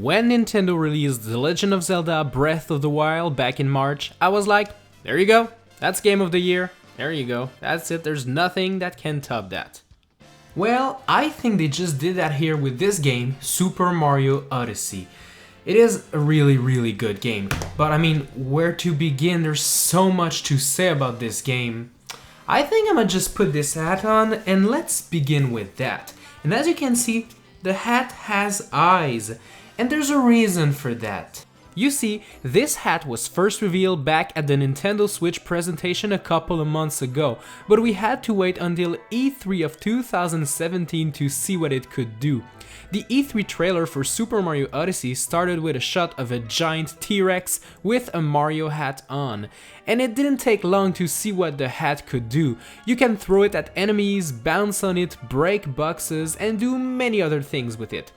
When Nintendo released The Legend of Zelda Breath of the Wild back in March, I was like, there you go, that's Game of the Year, there you go, that's it, there's nothing that can top that. Well, I think they just did that here with this game, Super Mario Odyssey. It is a really good game, but I mean, where to begin? There's so much to say about this game. I think I'm gonna just put this hat on and let's begin with that. And as you can see, the hat has eyes, and there's a reason for that. You see, this hat was first revealed back at the Nintendo Switch presentation a couple of months ago, but we had to wait until E3 of 2017 to see what it could do. The E3 trailer for Super Mario Odyssey started with a shot of a giant T-Rex with a Mario hat on, and it didn't take long to see what the hat could do. You can throw it at enemies, bounce on it, break boxes, and do many other things with it.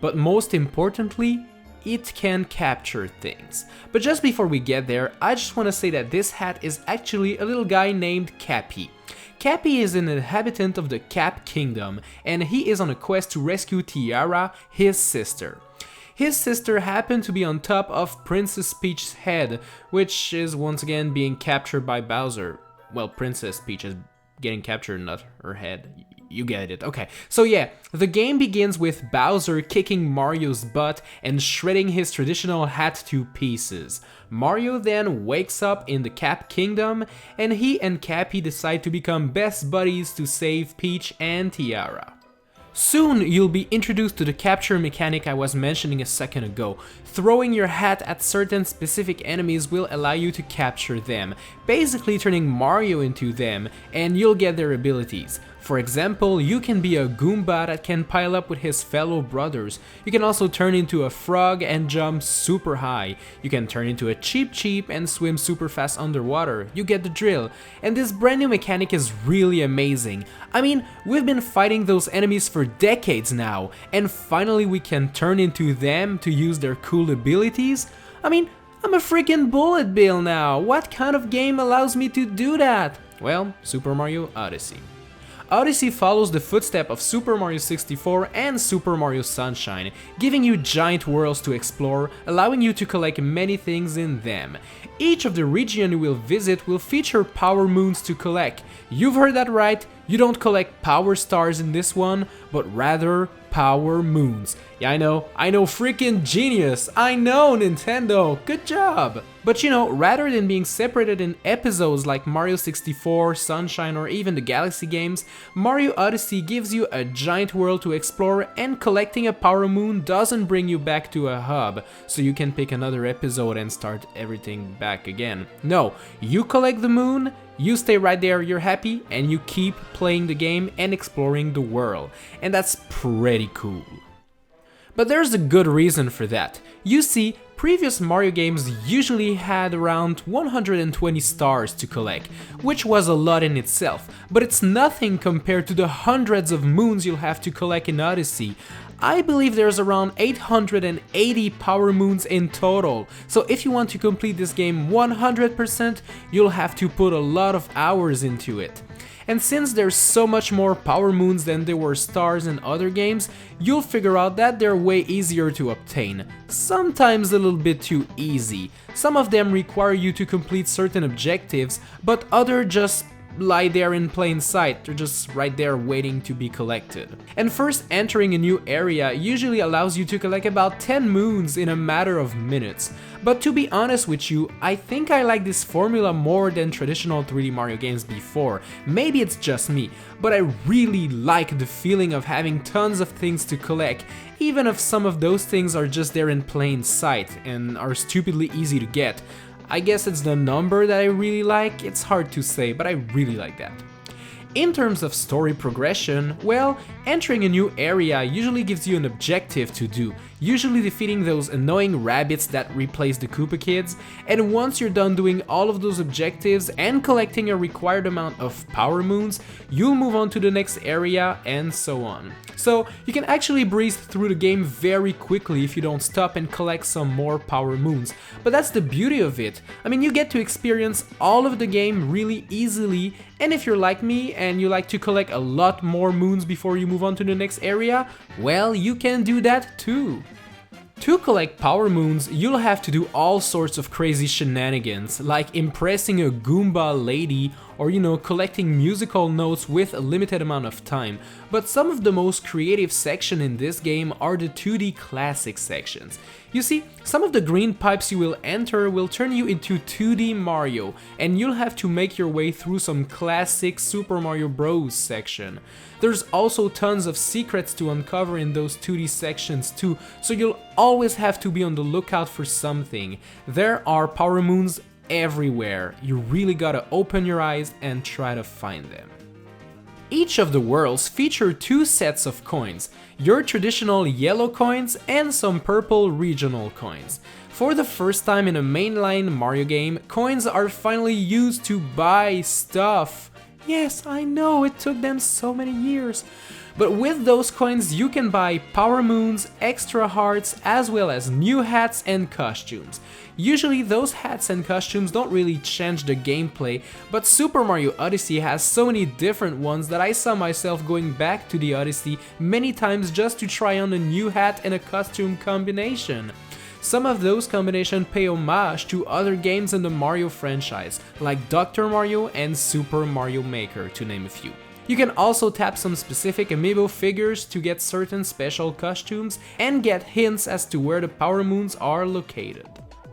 But most importantly, it can capture things. But just before we get there, I just want to say that this hat is actually a little guy named Cappy. Cappy is an inhabitant of the Cap Kingdom, and he is on a quest to rescue Tiara, his sister. His sister happened to be on top of Princess Peach's head, which is once again being captured by Bowser. Well, Princess Peach is getting captured, not her head. You get it. Okay, so yeah, the game begins with Bowser kicking Mario's butt and shredding his traditional hat to pieces. Mario then wakes up in the Cap Kingdom, and he and Cappy decide to become best buddies to save Peach and Tiara. Soon, you'll be introduced to the capture mechanic I was mentioning a second ago. Throwing your hat at certain specific enemies will allow you to capture them, basically turning Mario into them, and you'll get their abilities. For example, you can be a Goomba that can pile up with his fellow brothers. You can also turn into a frog and jump super high. You can turn into a Cheep and swim super fast underwater. You get the drill. And this brand new mechanic is really amazing. I mean, we've been fighting those enemies for decades now, and finally we can turn into them to use their cool abilities? I mean, I'm a freaking bullet bill now. What kind of game allows me to do that? Well, Super Mario Odyssey. Odyssey follows the footsteps of Super Mario 64 and Super Mario Sunshine, giving you giant worlds to explore, allowing you to collect many things in them. Each of the regions you will visit will feature power moons to collect. You've heard that right, you don't collect power stars in this one, but rather power moons. Yeah, I know, freaking genius! I know, Nintendo! Good job! But you know, rather than being separated in episodes like Mario 64, Sunshine, or even the Galaxy games, Mario Odyssey gives you a giant world to explore, and collecting a power moon doesn't bring you back to a hub, so you can pick another episode and start everything back again. No, you collect the moon, you stay right there, you're happy, and you keep playing the game and exploring the world. And that's pretty cool. But there's a good reason for that. You see, previous Mario games usually had around 120 stars to collect, which was a lot in itself, but it's nothing compared to the hundreds of moons you'll have to collect in Odyssey. I believe there's around 880 power moons in total, so if you want to complete this game 100%, you'll have to put a lot of hours into it. And since there's so much more power moons than there were stars in other games, you'll figure out that they're way easier to obtain. Sometimes a little bit too easy. Some of them require you to complete certain objectives, but others just lie there in plain sight, they're just right there waiting to be collected. And first entering a new area usually allows you to collect about 10 moons in a matter of minutes. But to be honest with you, I think I like this formula more than traditional 3D Mario games before. Maybe it's just me, but I really like the feeling of having tons of things to collect, even if some of those things are just there in plain sight and are stupidly easy to get. I guess it's the number that I really like, it's hard to say, but I really like that. In terms of story progression, well, entering a new area usually gives you an objective to do, usually defeating those annoying rabbits that replace the Koopa Kids, and once you're done doing all of those objectives and collecting a required amount of power moons, you'll move on to the next area and so on. So you can actually breeze through the game very quickly if you don't stop and collect some more power moons, but that's the beauty of it. I mean, you get to experience all of the game really easily, and if you're like me and you like to collect a lot more moons before you move on to the next area, well, you can do that too. To collect power moons, you'll have to do all sorts of crazy shenanigans, like impressing a Goomba lady or collecting musical notes with a limited amount of time. But some of the most creative sections in this game are the 2D classic sections. You see, some of the green pipes you will enter will turn you into 2D Mario, and you'll have to make your way through some classic Super Mario Bros. Section. There's also tons of secrets to uncover in those 2D sections too, so you'll always have to be on the lookout for something. There are power moons everywhere. You really gotta open your eyes and try to find them. Each of the worlds feature 2 sets of coins, your traditional yellow coins and some purple regional coins. For the first time in a mainline Mario game, coins are finally used to buy stuff. Yes, I know, it took them so many years. But with those coins you can buy power moons, extra hearts, as well as new hats and costumes. Usually those hats and costumes don't really change the gameplay, but Super Mario Odyssey has so many different ones that I saw myself going back to the Odyssey many times just to try on a new hat and a costume combination. Some of those combinations pay homage to other games in the Mario franchise, like Dr. Mario and Super Mario Maker, to name a few. You can also tap some specific amiibo figures to get certain special costumes and get hints as to where the power moons are located.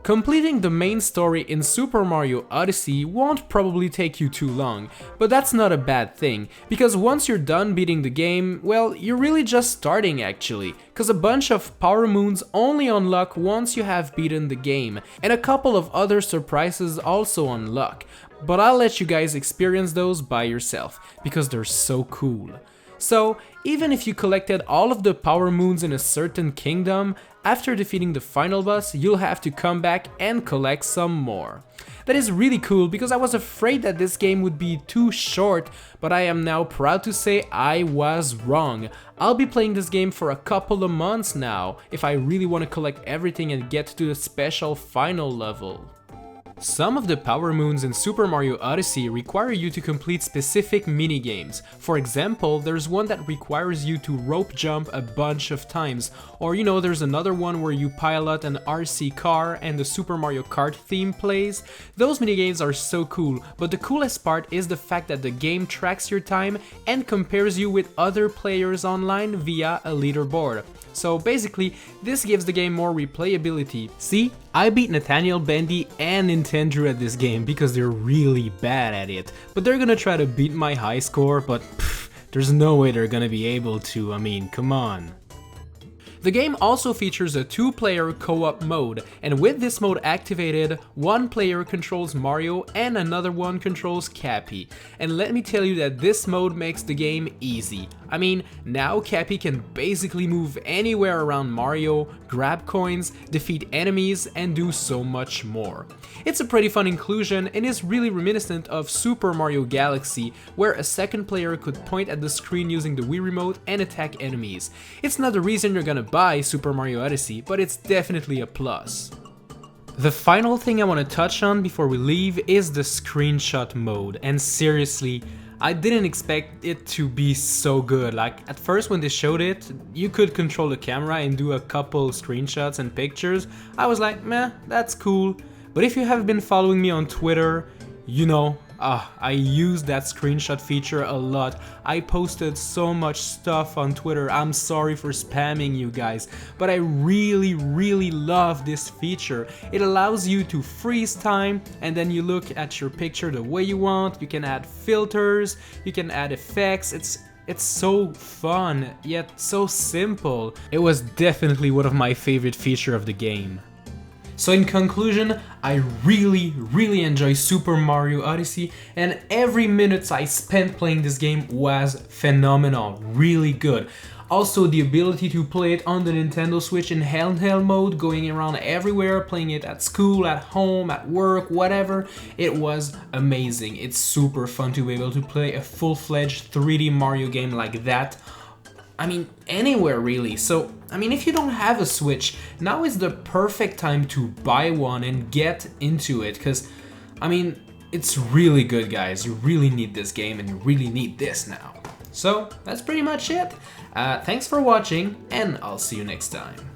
Completing the main story in Super Mario Odyssey won't probably take you too long, but that's not a bad thing, because once you're done beating the game, well, you're really just starting actually, cause a bunch of power moons only unlock once you have beaten the game, and a couple of other surprises also unlock, but I'll let you guys experience those by yourself, because they're so cool. So, even if you collected all of the power moons in a certain kingdom, after defeating the final boss, you'll have to come back and collect some more. That is really cool because I was afraid that this game would be too short, but I am now proud to say I was wrong. I'll be playing this game for a couple of months now, if I really want to collect everything and get to the special final level. Some of the power moons in Super Mario Odyssey require you to complete specific minigames. For example, there's one that requires you to rope jump a bunch of times, or there's another one where you pilot an RC car and the Super Mario Kart theme plays. Those minigames are so cool, but the coolest part is the fact that the game tracks your time and compares you with other players online via a leaderboard. So basically, this gives the game more replayability. See, I beat Nathaniel, Bendy, and Nintendo at this game because they're really bad at it. But they're gonna try to beat my high score, but there's no way they're gonna be able to, I mean, come on. The game also features a 2-player co-op mode, and with this mode activated, one player controls Mario and another one controls Cappy. And let me tell you that this mode makes the game easy. I mean, now Cappy can basically move anywhere around Mario, grab coins, defeat enemies, and do so much more. It's a pretty fun inclusion and is really reminiscent of Super Mario Galaxy, where a second player could point at the screen using the Wii Remote and attack enemies. It's not the reason you're gonna buy Super Mario Odyssey, but it's definitely a plus. The final thing I want to touch on before we leave is the screenshot mode, and seriously, I didn't expect it to be so good. Like, at first when they showed it, you could control the camera and do a couple screenshots and pictures. I was like, meh, that's cool. But if you have been following me on Twitter, you know, I use that screenshot feature a lot. I posted so much stuff on Twitter. I'm sorry for spamming you guys, but I really love this feature. It allows you to freeze time and then you look at your picture the way you want. You can add filters, you can add effects. It's so fun, yet so simple. It was definitely one of my favorite features of the game. So in conclusion, I really enjoy Super Mario Odyssey, and every minute I spent playing this game was phenomenal, really good. Also, the ability to play it on the Nintendo Switch in handheld mode, going around everywhere, playing it at school, at home, at work, whatever, it was amazing. It's super fun to be able to play a full-fledged 3D Mario game like that. I mean, anywhere really. So, I mean, if you don't have a Switch, now is the perfect time to buy one and get into it, because, I mean, it's really good, guys. You really need this game and you really need this now. So, that's pretty much it. Thanks for watching, and I'll see you next time.